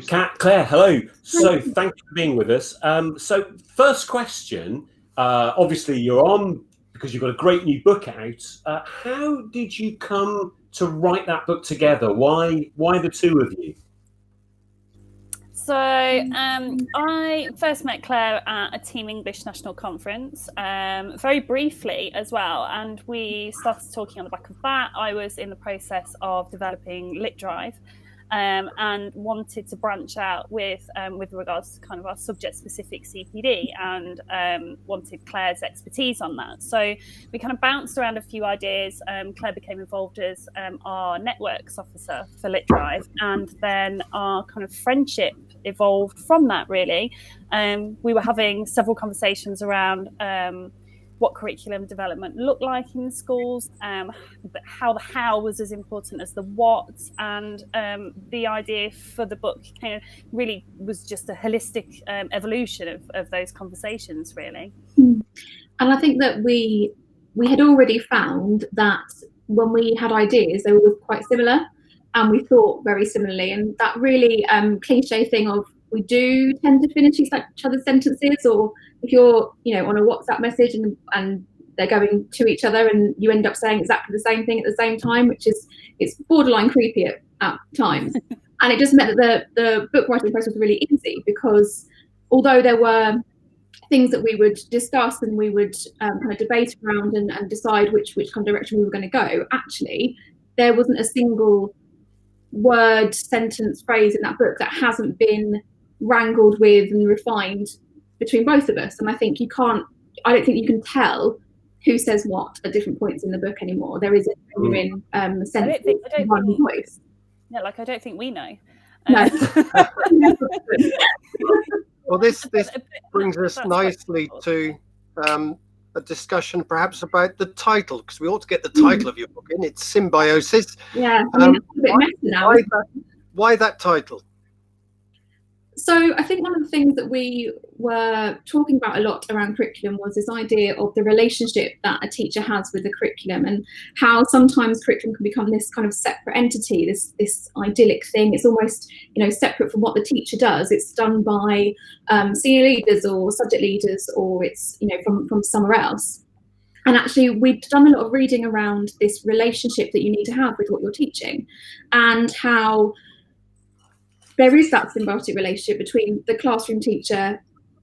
Kat, Claire, hello. So thank you for being with us. So first question, obviously you're on because you've got a great new book out. How did you come to write that book together? Why the two of you? So I first met Claire at a Team English National Conference, very briefly as well, and we started talking on the back of that. I was in the process of developing LitDrive, and wanted to branch out with regards to kind of our subject-specific CPD, and wanted Claire's expertise on that. So we kind of bounced around a few ideas. Claire became involved as our networks officer for LitDrive, and then our kind of friendship evolved from that, really. We were having several conversations around what curriculum development looked like in schools, but how the how was as important as the what, and the idea for the book kind of really was just a holistic evolution of those conversations, really. And I think that we had already found that when we had ideas, they were quite similar, and we thought very similarly. And that really cliche thing of we do tend to finish each other's sentences, or if you're on a WhatsApp message and they're going to each other and you end up saying exactly the same thing at the same time, it's borderline creepy at times. And it just meant that the book writing process was really easy, because although there were things that we would discuss and we would kind of debate around and decide which kind of direction we were going to go, actually there wasn't a single word, sentence, phrase in that book that hasn't been wrangled with and refined between both of us. And I don't think you can tell who says what at different points in the book anymore. There is a genuine sense of one voice. Yeah, I don't think we know. No. Well, this brings us nicely to a discussion perhaps about the title, because we ought to get the title of your book in. It's Symbiosis. Yeah, it's a bit messy now. Why that title? So I think one of the things that we were talking about a lot around curriculum was this idea of the relationship that a teacher has with the curriculum, and how sometimes curriculum can become this kind of separate entity, this idyllic thing. It's almost separate from what the teacher does. It's done by senior leaders or subject leaders, or it's from somewhere else. And actually, we've done a lot of reading around this relationship that you need to have with what you're teaching, and how there is that symbiotic relationship between the classroom teacher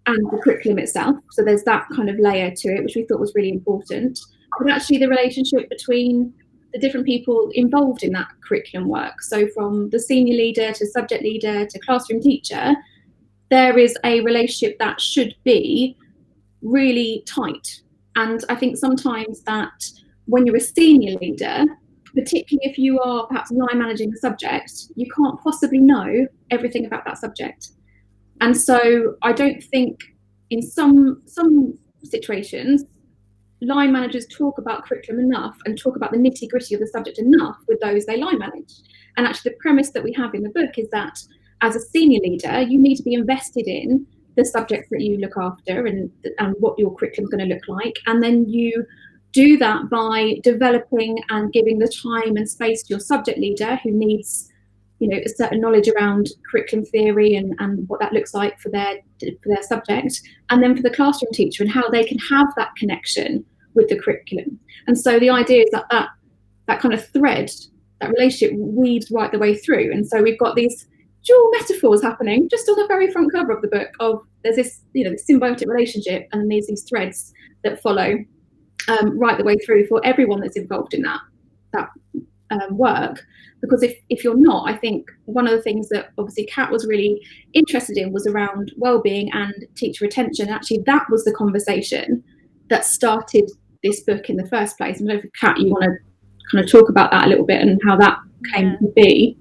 and the curriculum itself. So there's that kind of layer to it, which we thought was really important. But actually the relationship between the different people involved in that curriculum work, so from the senior leader to subject leader to classroom teacher, there is a relationship that should be really tight. And I think sometimes that when you're a senior leader, particularly if you are perhaps line managing a subject, you can't possibly know everything about that subject. And so I don't think in some situations, line managers talk about curriculum enough and talk about the nitty-gritty of the subject enough with those they line manage. And actually the premise that we have in the book is that as a senior leader, you need to be invested in the subjects that you look after and what your curriculum is going to look like. And then you do that by developing and giving the time and space to your subject leader, who needs a certain knowledge around curriculum theory and what that looks like for their subject, and then for the classroom teacher and how they can have that connection with the curriculum. And so the idea is that kind of thread, that relationship weaves right the way through. And so we've got these dual metaphors happening just on the very front cover of the book, of there's this this symbiotic relationship, and there's these threads that follow right the way through for everyone that's involved in that work. Because if you're not, I think one of the things that obviously Kat was really interested in was around wellbeing and teacher retention. Actually, that was the conversation that started this book in the first place. And I don't know if Kat, you want to kind of talk about that a little bit and how that came to be.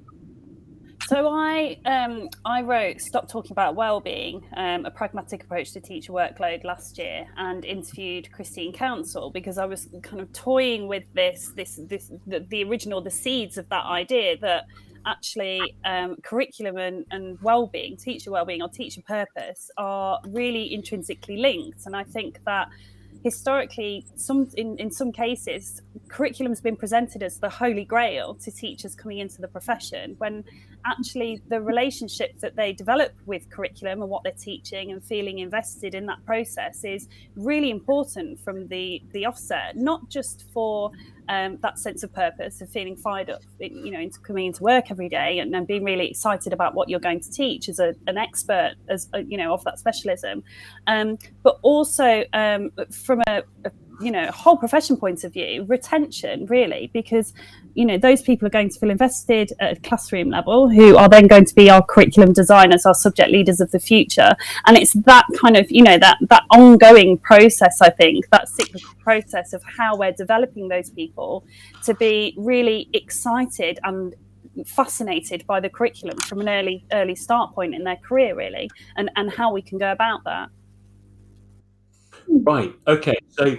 So I wrote Stop Talking About Wellbeing, a pragmatic approach to teacher workload last year, and interviewed Christine Council, because I was kind of toying with the original, the seeds of that idea that actually curriculum and wellbeing, teacher wellbeing or teacher purpose are really intrinsically linked. And I think that historically, in some cases, curriculum has been presented as the holy grail to teachers coming into the profession, when actually the relationship that they develop with curriculum and what they're teaching and feeling invested in that process is really important from the offset, not just for that sense of purpose of feeling fired up, into coming into work every day and being really excited about what you're going to teach as an expert, as of that specialism, but also from a whole profession point of view, retention, really, because those people are going to feel invested at a classroom level, who are then going to be our curriculum designers, our subject leaders of the future. And it's that kind of that ongoing process, I think, that cyclical process of how we're developing those people to be really excited and fascinated by the curriculum from an early start point in their career, really, and how we can go about that. Right. Okay. So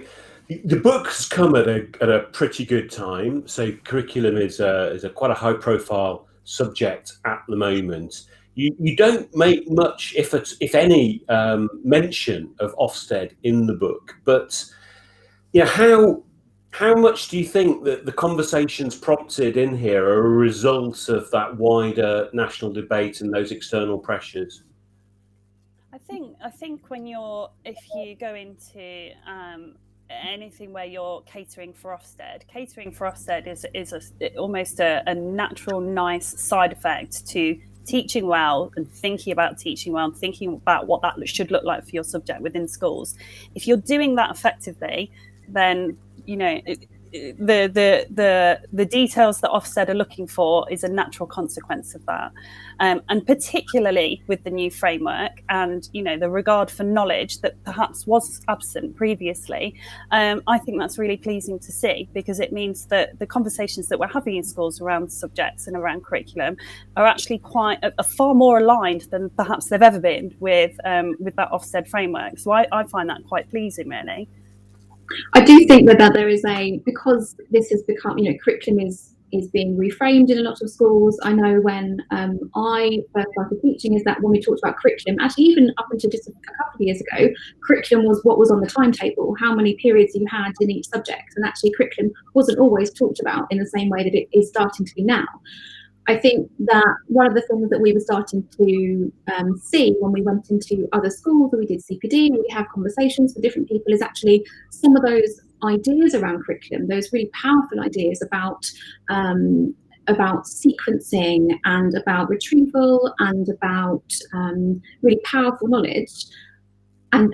the book's come at a pretty good time. So curriculum is a quite a high profile subject at the moment. You don't make much, if any, mention of Ofsted in the book, but how much do you think that the conversations prompted in here are a result of that wider national debate and those external pressures? I think if you go into anything where you're catering for Ofsted is almost a natural, nice side effect to teaching well and thinking about teaching well and thinking about what that should look like for your subject within schools. If you're doing that effectively, then the details that Ofsted are looking for is a natural consequence of that, and particularly with the new framework and the regard for knowledge that perhaps was absent previously. I think that's really pleasing to see, because it means that the conversations that we're having in schools around subjects and around curriculum are actually are far more aligned than perhaps they've ever been with that Ofsted framework. So I find that quite pleasing, really. I do think that there is because this has become, curriculum is being reframed in a lot of schools. I know when I first started teaching, is that when we talked about curriculum, actually even up until just a couple of years ago, curriculum was what was on the timetable, how many periods you had in each subject, and actually curriculum wasn't always talked about in the same way that it is starting to be now. I think that one of the things that we were starting to see when we went into other schools, and we did CPD, and we have conversations with different people, is actually some of those ideas around curriculum, those really powerful ideas about sequencing and about retrieval and about really powerful knowledge, and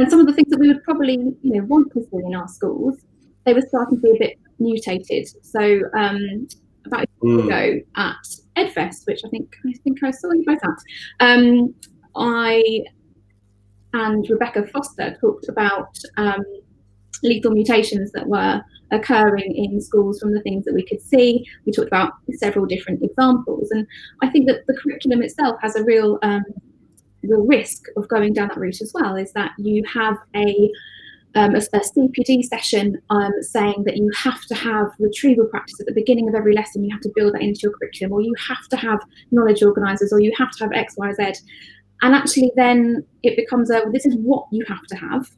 some of the things that we would probably want to see in our schools, they were starting to be a bit mutated. So about a year ago at EdFest, which I think I saw you both at, I and Rebecca Foster talked about lethal mutations that were occurring in schools from the things that we could see. We talked about several different examples, and I think that the curriculum itself has a real risk of going down that route as well, is that you have a CPD session saying that you have to have retrieval practice at the beginning of every lesson, you have to build that into your curriculum, or you have to have knowledge organisers, or you have to have X, Y, Z. And actually then it becomes this is what you have to have.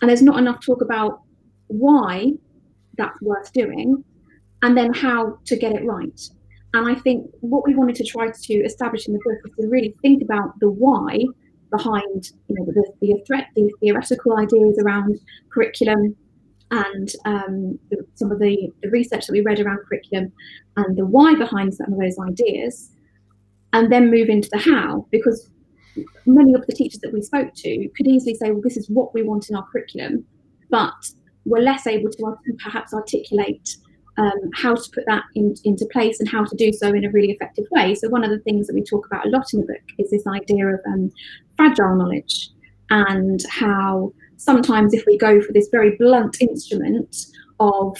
And there's not enough talk about why that's worth doing, and then how to get it right. And I think what we wanted to try to establish in the book is to really think about the why behind the theoretical ideas around curriculum, and some of the research that we read around curriculum, and the why behind some of those ideas, and then move into the how, because many of the teachers that we spoke to could easily say, well, this is what we want in our curriculum, but we're less able to perhaps articulate how to put that into place and how to do so in a really effective way. So one of the things that we talk about a lot in the book is this idea of fragile knowledge, and how sometimes if we go for this very blunt instrument of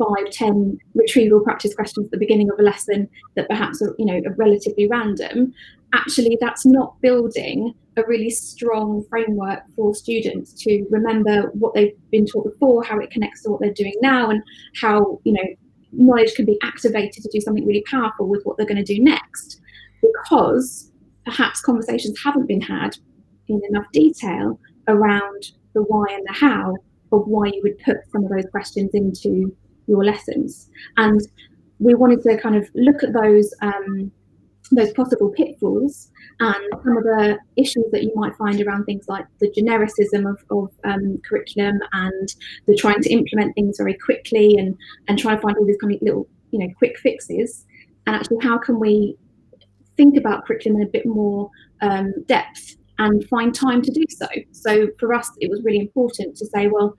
5-10 retrieval practice questions at the beginning of a lesson that perhaps are relatively random, actually that's not building a really strong framework for students to remember what they've been taught before, how it connects to what they're doing now, and how knowledge can be activated to do something really powerful with what they're going to do next, because perhaps conversations haven't been had in enough detail around the why and the how of why you would put some of those questions into your lessons. And we wanted to kind of look at those possible pitfalls and some of the issues that you might find around things like the genericism of curriculum and the trying to implement things very quickly and try to find all these kind of little, quick fixes. And actually, how can we think about curriculum in a bit more depth and find time to do so? So for us, it was really important to say, well,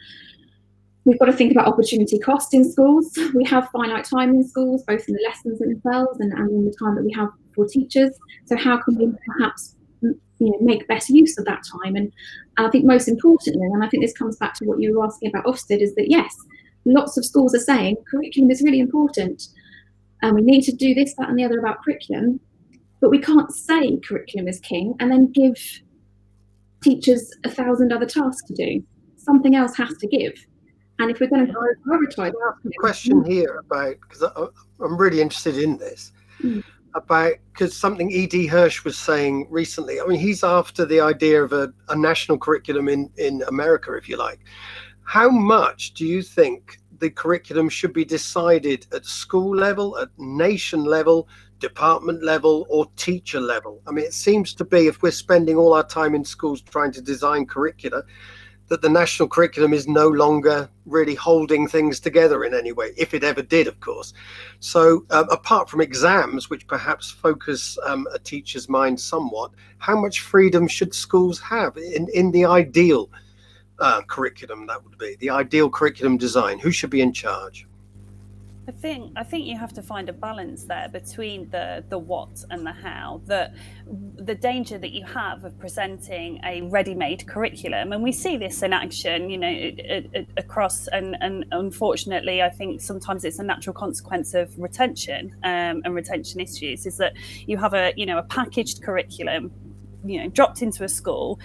we've got to think about opportunity cost in schools. We have finite time in schools, both in the lessons themselves and in the time that we have for teachers. So how can we perhaps make better use of that time? And I think most importantly, and I think this comes back to what you were asking about OFSTED, is that yes, lots of schools are saying curriculum is really important and we need to do this, that and the other about curriculum, but we can't say curriculum is king and then give teachers 1,000 other tasks to do. Something else has to give. And if we're going to prioritize, a question here about, because I'm really interested in this, about, because something E.D. Hirsch was saying recently. I mean, he's after the idea of a national curriculum in America, if you like. How much do you think the curriculum should be decided at school level, at nation level, department level, or teacher level? I mean, it seems to be, if we're spending all our time in schools trying to design curricula, that the national curriculum is no longer really holding things together in any way, if it ever did, of course. So apart from exams, which perhaps focus a teacher's mind somewhat, how much freedom should schools have in the ideal curriculum? That would be the ideal curriculum design. Who should be in charge? I think you have to find a balance there between the what and the how. The danger that you have of presenting a ready-made curriculum, and we see this in action, across, and unfortunately, I think sometimes it's a natural consequence of retention and retention issues, is that you have a packaged curriculum dropped into a school,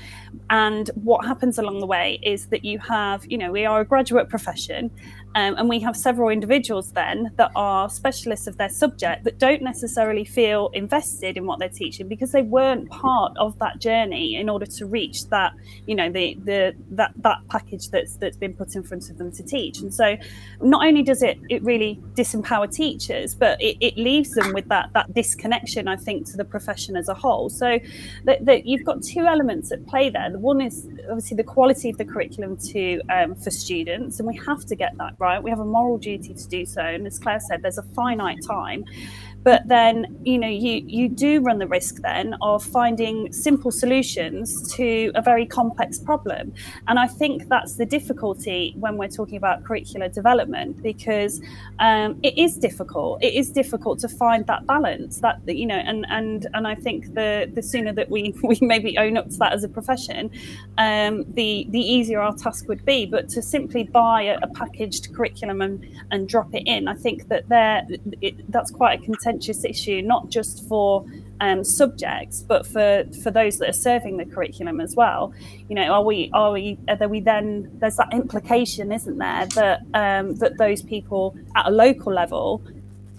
and what happens along the way is that you have, we are a graduate profession, and we have several individuals then that are specialists of their subject that don't necessarily feel invested in what they're teaching because they weren't part of that journey in order to reach that, that package that's been put in front of them to teach. And so not only does it really disempower teachers, but it leaves them with that disconnection, I think, to the profession as a whole. So that you've got two elements at play there. The one is obviously the quality of the curriculum for students, and we have to get that right. We have a moral duty to do so, and as Claire said, there's a finite time. But then, you do run the risk then of finding simple solutions to a very complex problem. And I think that's the difficulty when we're talking about curricular development, because it is difficult. It is difficult to find that balance, and I think the sooner that we maybe own up to that as a profession, the easier our task would be. But to simply buy a packaged curriculum and drop it in, I think that's quite a contentious issue, not just for subjects, but for those that are serving the curriculum as well. Are we then, there's that implication, isn't there, that those people at a local level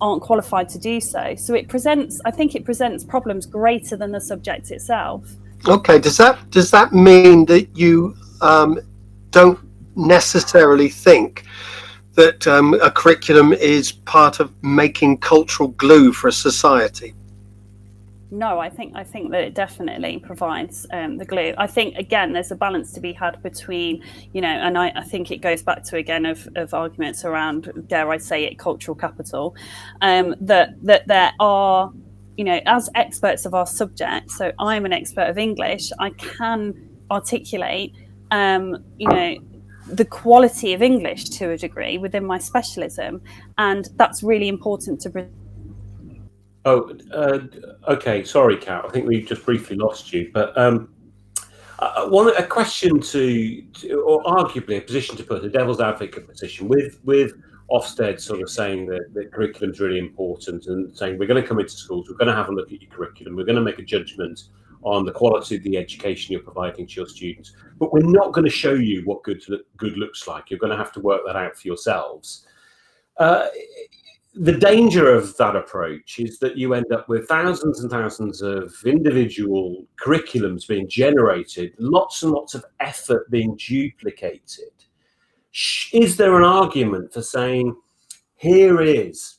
aren't qualified to do so. So it presents problems greater than the subject itself. Okay, does that mean that you don't necessarily think that a curriculum is part of making cultural glue for a society? No, I think that it definitely provides the glue. I think, again, there's a balance to be had between, and I think it goes back to, again, of arguments around, dare I say it, cultural capital, that there are, as experts of our subject, so I'm an expert of English, I can articulate, the quality of English to a degree within my specialism, and that's really important to. Okay, sorry, Kat, I think we just briefly lost you, but a question or arguably a position to put, a devil's advocate position, with OFSTED sort of saying that curriculum is really important, and saying we're going to come into schools, we're going to have a look at your curriculum, we're going to make a judgment on the quality of the education you're providing to your students, but we're not going to show you what good looks like. You're going to have to work that out for yourselves. The danger of that approach is that you end up with thousands and thousands of individual curriculums being generated, lots and lots of effort being duplicated. Is there an argument for saying, here is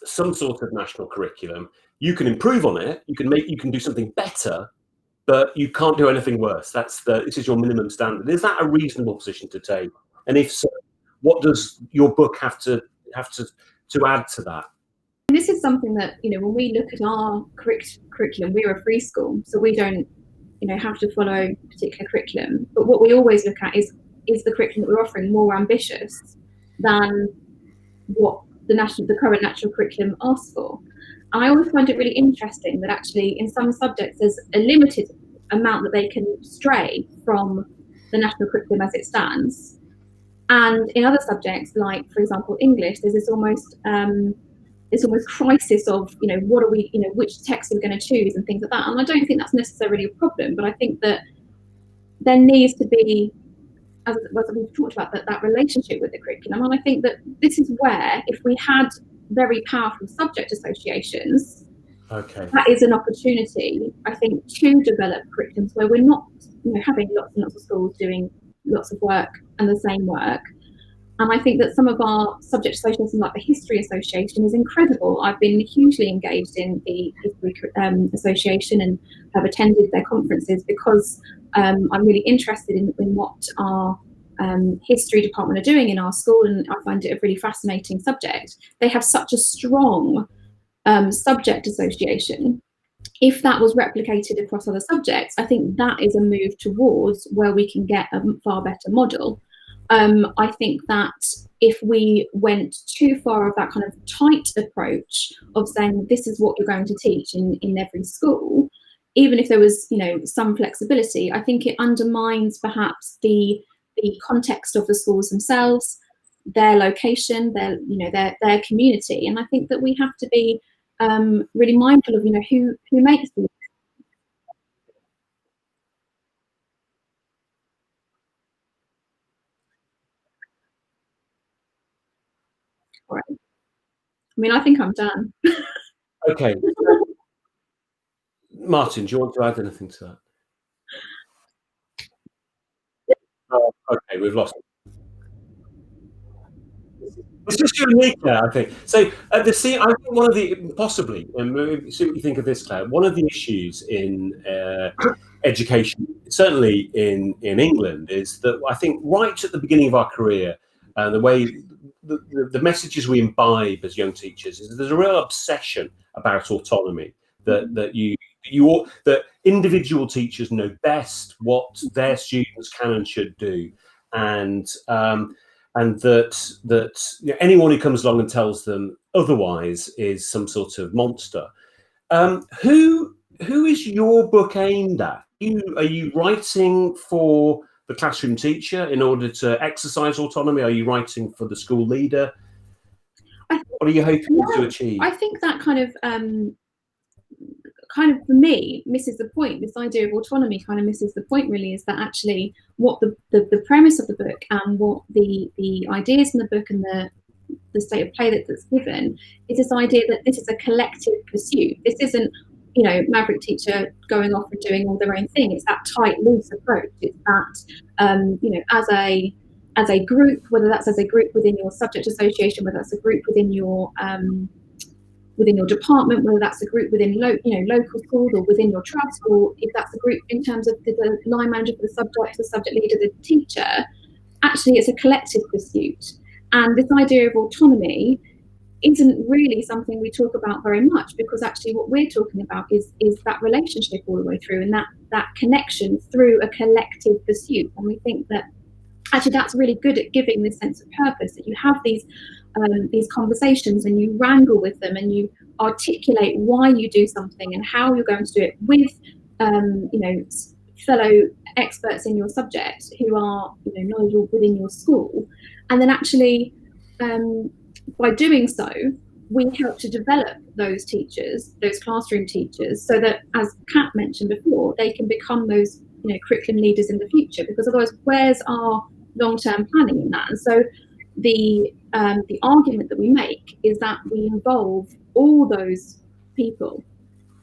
some sort of national curriculum. You can improve on it. You can do something better, but you can't do anything worse. This is your minimum standard. Is that a reasonable position to take? And if so, what does your book have to add to that? This is something that, when we look at our curriculum, we're a free school, so we don't, have to follow a particular curriculum. But what we always look at is the curriculum that we're offering more ambitious than what the current national curriculum asks for? And I always find it really interesting that actually in some subjects there's a limited amount that they can stray from the national curriculum as it stands. And in other subjects, like for example English, there's this almost crisis of what are we, which text are we going to choose and things like that. And I don't think that's necessarily a problem, but I think that there needs to be, as we've talked about, that relationship with the curriculum. And I think that this is where, if we had very powerful subject associations, that is an opportunity, I think, to develop curriculums where we're not having lots and lots of schools doing lots of work and the same work. And I think that some of our subject associations, like the History Association, is incredible. I've been hugely engaged in the History Association and have attended their conferences because I'm really interested in what our history department are doing in our school, and I find it a really fascinating subject. They have such a strong subject association. If that was replicated across other subjects, I think that is a move towards where we can get a far better model. I think that if we went too far of that kind of tight approach of saying this is what you're going to teach in every school, even if there was some flexibility, I think it undermines perhaps the context of the schools themselves, their location, their community. And I think that we have to be really mindful of who makes these. Right. I mean, I think I'm done. Okay. Martin, do you want to add anything to that? Okay, we've lost it. It's just unique there, I think. So I think one of the, possibly, and see what you think of this, Claire, one of the issues in education, certainly in England, is that I think right at the beginning of our career, the way the messages we imbibe as young teachers is there's a real obsession about autonomy, that individual teachers know best what their students can and should do, and that anyone who comes along and tells them otherwise is some sort of monster. Who is your book aimed at? Are you writing for the classroom teacher in order to exercise autonomy? Are you writing for the school leader? What are you hoping to achieve? I think that kind of for me misses the point. This idea of autonomy kind of misses the point, really, is that actually what the premise of the book and what the ideas in the book and the state of play that's given is this idea that this is a collective pursuit. This isn't maverick teacher going off and doing all their own thing. It's that tight, loose approach. It's that as a group, whether that's as a group within your subject association, whether that's a group within your department, whether that's a group within local schools or within your trust, or if that's a group in terms of the line manager for the subject leader, the teacher, actually it's a collective pursuit. And this idea of autonomy isn't really something we talk about very much, because actually what we're talking about is that relationship all the way through, and that connection through a collective pursuit. And we think that actually that's really good at giving this sense of purpose, that you have these conversations and you wrangle with them and you articulate why you do something and how you're going to do it with fellow experts in your subject who are knowledgeable within your school. And then actually by doing so, we help to develop those teachers, those classroom teachers, so that, as Kat mentioned before, they can become those curriculum leaders in the future, because otherwise where's our long-term planning in that? And so the argument that we make is that we involve all those people,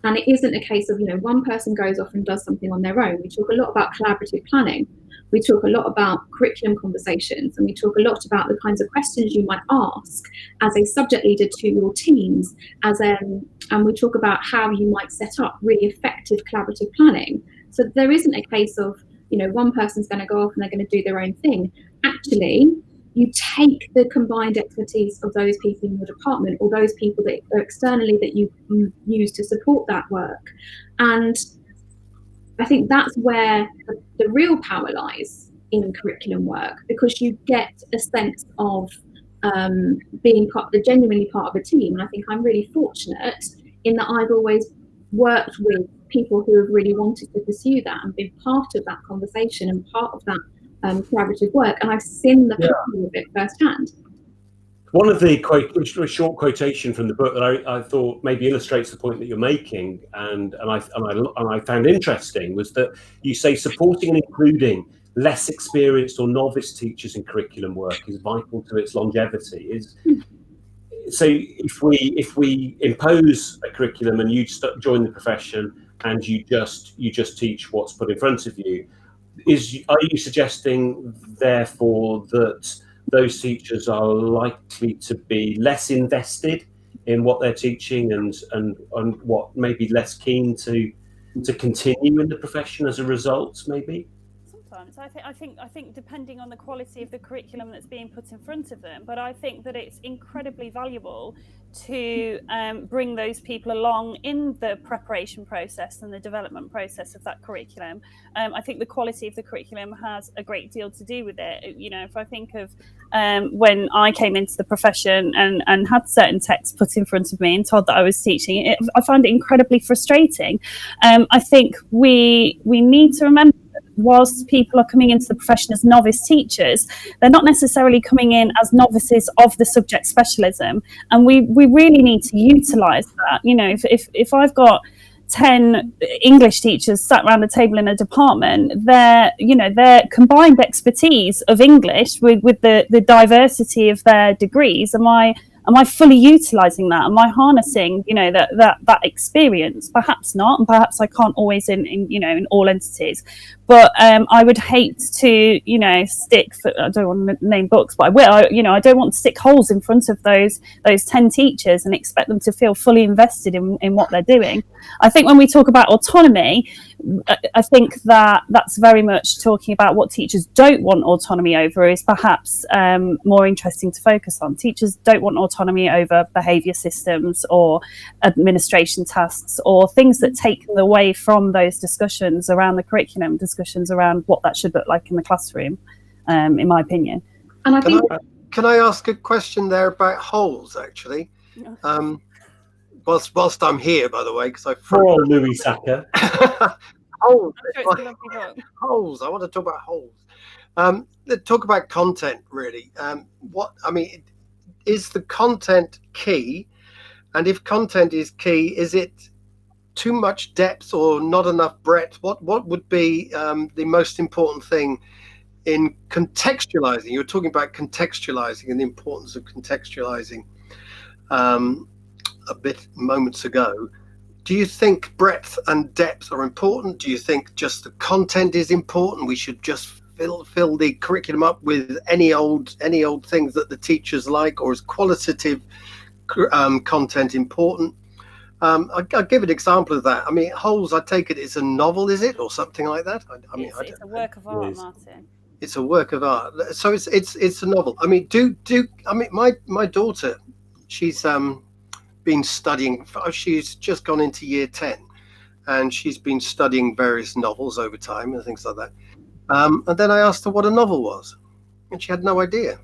and it isn't a case of one person goes off and does something on their own. We talk a lot about collaborative planning, We talk a lot about curriculum conversations, and we talk a lot about the kinds of questions you might ask as a subject leader to your teams, and we talk about how you might set up really effective collaborative planning. So there isn't a case of, one person's going to go off and they're going to do their own thing. Actually, you take the combined expertise of those people in your department, or those people that are externally that you use to support that work. And I think that's where the real power lies in curriculum work, because you get a sense of being genuinely part of a team. And I think I'm really fortunate in that I've always worked with people who have really wanted to pursue that and been part of that conversation and part of that collaborative work, and I've seen the power of it firsthand. One of the a short quotation from the book that I thought maybe illustrates the point that you're making, and I found interesting, was that you say supporting and including less experienced or novice teachers in curriculum work is vital to its longevity. So if we impose a curriculum and you join the profession and you just teach what's put in front of you, are you suggesting therefore that those teachers are likely to be less invested in what they're teaching and what maybe less keen to continue in the profession as a result, maybe? Sometimes I think depending on the quality of the curriculum that's being put in front of them, but I think that it's incredibly valuable to bring those people along in the preparation process and the development process of that curriculum. I think the quality of the curriculum has a great deal to do with it. If I think of when I came into the profession and had certain texts put in front of me and told that I was teaching it, I find it incredibly frustrating. I think we need to remember, whilst people are coming into the profession as novice teachers, they're not necessarily coming in as novices of the subject specialism, and we really need to utilise that. If I've got 10 English teachers sat around a table in a department, their combined expertise of English with the diversity of their degrees, am I fully utilising that? Am I harnessing, that experience? Perhaps not, and perhaps I can't always in all entities. But I would hate to, I don't want to name books, but I will. I don't want to stick holes in front of those 10 teachers and expect them to feel fully invested in what they're doing. I think when we talk about autonomy, I think that's very much talking about what teachers don't want autonomy over is perhaps more interesting to focus on. Teachers don't want autonomy over behaviour systems or administration tasks or things that take them away from those discussions around the curriculum, discussions around what that should look like in the classroom, in my opinion. And I think, can I ask a question there about holes, actually? Whilst I'm here, by the way, because I poor Louis Saka. Holes. Holes. I want to talk about holes. Talk about content, really. Is the content key? And if content is key, is it too much depth or not enough breadth? What would be the most important thing in contextualizing? You were talking about contextualizing and the importance of contextualizing a bit moments ago. Do you think breadth and depth are important? Do you think just the content is important? We should just fill the curriculum up with any old things that the teachers like, or is qualitative content important? I'll give an example of that. Holes, I take it, it's a novel, is it, or something like that? It's a work of art, Martin. It's a work of art. So it's a novel. My daughter, she's been studying. She's just gone into year 10, and she's been studying various novels over time and things like that. And then I asked her what a novel was, and she had no idea.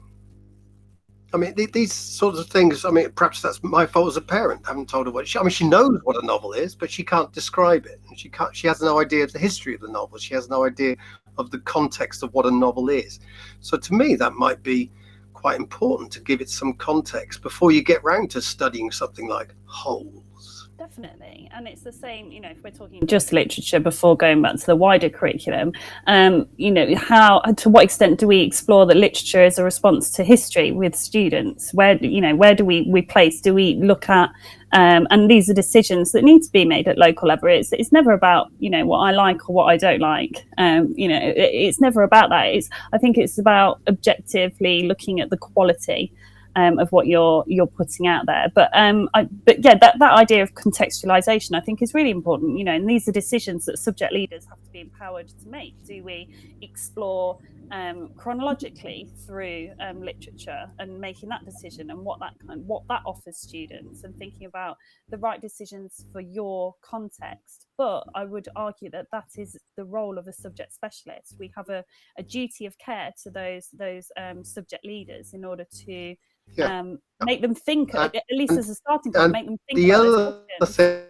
These sorts of things. Perhaps that's my fault as a parent. I haven't told her what she knows what a novel is, but she can't describe it. And she has no idea of the history of the novel. She has no idea of the context of what a novel is. So to me, that might be quite important to give it some context before you get round to studying something like holes. Definitely. And it's the same, if we're talking just literature before going back to the wider curriculum, to what extent do we explore that literature as a response to history with students? Where do we place? Do we look at And these are decisions that need to be made at local level. It's never about, you know, what I like or what I don't like. You know, it's never about that. I think it's about objectively looking at the quality of what you're putting out there. But yeah, that idea of contextualisation, I think, is really important. You know, and these are decisions that subject leaders have to be empowered to make. Do we explore chronologically through literature and making that decision, and what that offers students, and thinking about the right decisions for your context? But I would argue that is the role of a subject specialist. We have a duty of care to those subject leaders in order to make them think, at least as a starting point, make them think about those questions.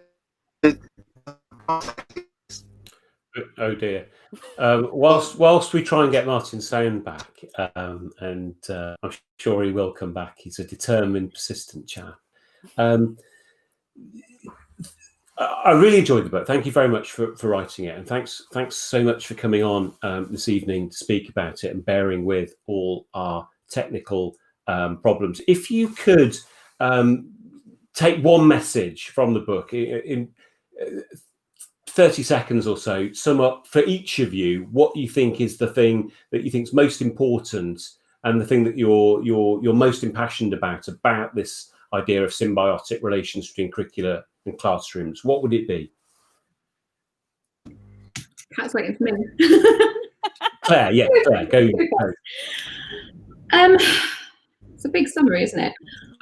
Oh dear. Whilst we try and get Martin's sound back, and I'm sure he will come back. He's a determined, persistent chap. I really enjoyed the book. Thank you very much for writing it, and thanks so much for coming on this evening to speak about it and bearing with all our technical problems. If you could take one message from the book in 30 seconds or so, sum up for each of you what you think is the thing that you think is most important, and the thing that you're most impassioned about this idea of symbiotic relations between curricula and classrooms. What would it be? Cat's waiting for me. Claire, go. It's a big summary, isn't it?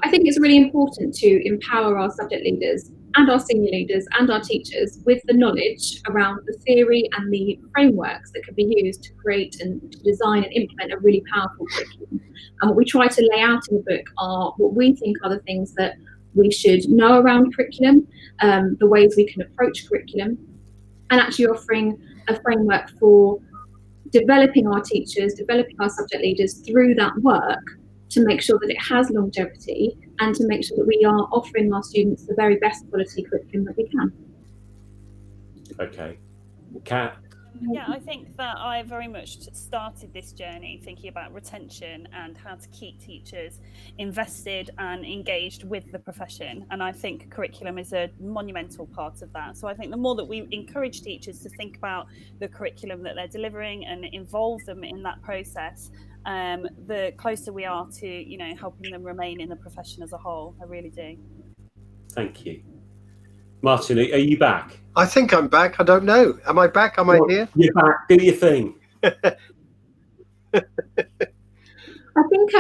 I think it's really important to empower our subject leaders and our senior leaders and our teachers with the knowledge around the theory and the frameworks that can be used to create and to design and implement a really powerful curriculum. And what we try to lay out in the book are what we think are the things that we should know around curriculum, the ways we can approach curriculum, and actually offering a framework for developing our teachers, developing our subject leaders through that work to make sure that it has longevity, and to make sure that we are offering our students the very best quality curriculum that we can. Okay. Kat? Yeah, I think that I very much started this journey thinking about retention and how to keep teachers invested and engaged with the profession. And I think curriculum is a monumental part of that. So I think the more that we encourage teachers to think about the curriculum that they're delivering and involve them in that process, the closer we are to, you know, helping them remain in the profession as a whole. I really do. Thank you. Martin, are you back? I think I'm back. I don't know. Am I back? Am I here? You're back. Do your thing. I think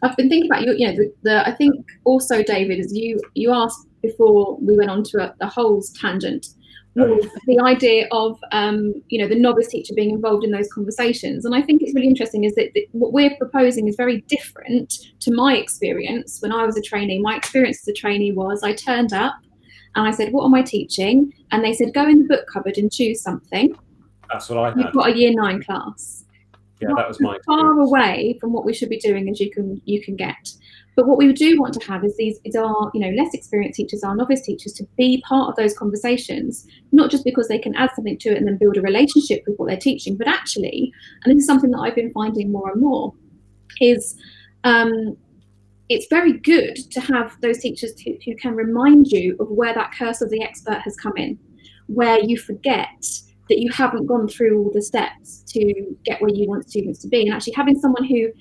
I've been thinking about I think also, David, as you asked before we went on to the holes tangent, was the idea of the novice teacher being involved in those conversations. And I think it's really interesting is that what we're proposing is very different to my experience when I was a trainee. My experience as a trainee was I turned up and I said, what am I teaching? And they said, go in the book cupboard and choose something. That's what I had. You've got a year 9 class. Yeah, that was my experience. Far away from what we should be doing as you can get. But what we do want to have is our less experienced teachers, our novice teachers, to be part of those conversations, not just because they can add something to it and then build a relationship with what they're teaching, but actually, and this is something that I've been finding more and more, is it's very good to have those teachers who can remind you of where that curse of the expert has come in, where you forget that you haven't gone through all the steps to get where you want students to be. And actually having someone who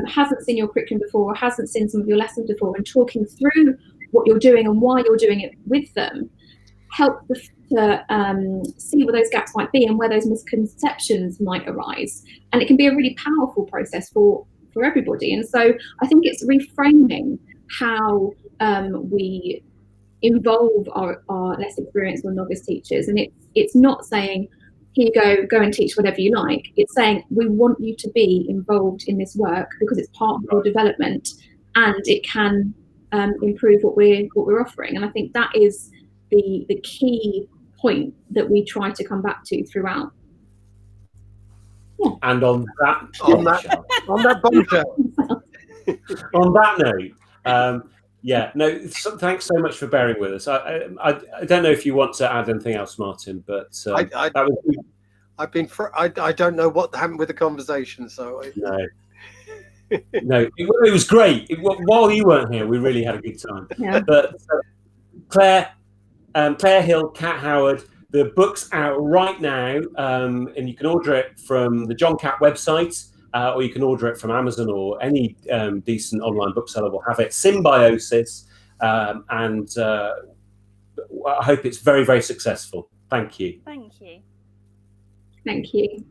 hasn't seen your curriculum before, or hasn't seen some of your lessons before, and talking through what you're doing and why you're doing it with them, help to see where those gaps might be and where those misconceptions might arise. And it can be a really powerful process for everybody. And so I think it's reframing how we involve our less experienced or novice teachers. And it's not saying, here you go and teach whatever you like. It's saying, we want you to be involved in this work because it's part of your development and it can improve what we're offering. And I think that is the key point that we try to come back to throughout. Yeah. And on that bombshell. On that note, thanks so much for bearing with us. I don't know if you want to add anything else, Martin, but that was. I don't know what happened with the conversation, so no, it was great. While you weren't here, we really had a good time. Yeah. But Claire Hill, Cat Howard. The book's out right now, and you can order it from the John Catt website, or you can order it from Amazon, or any decent online bookseller will have it. Symbiosis, and I hope it's very, very successful. Thank you. Thank you. Thank you.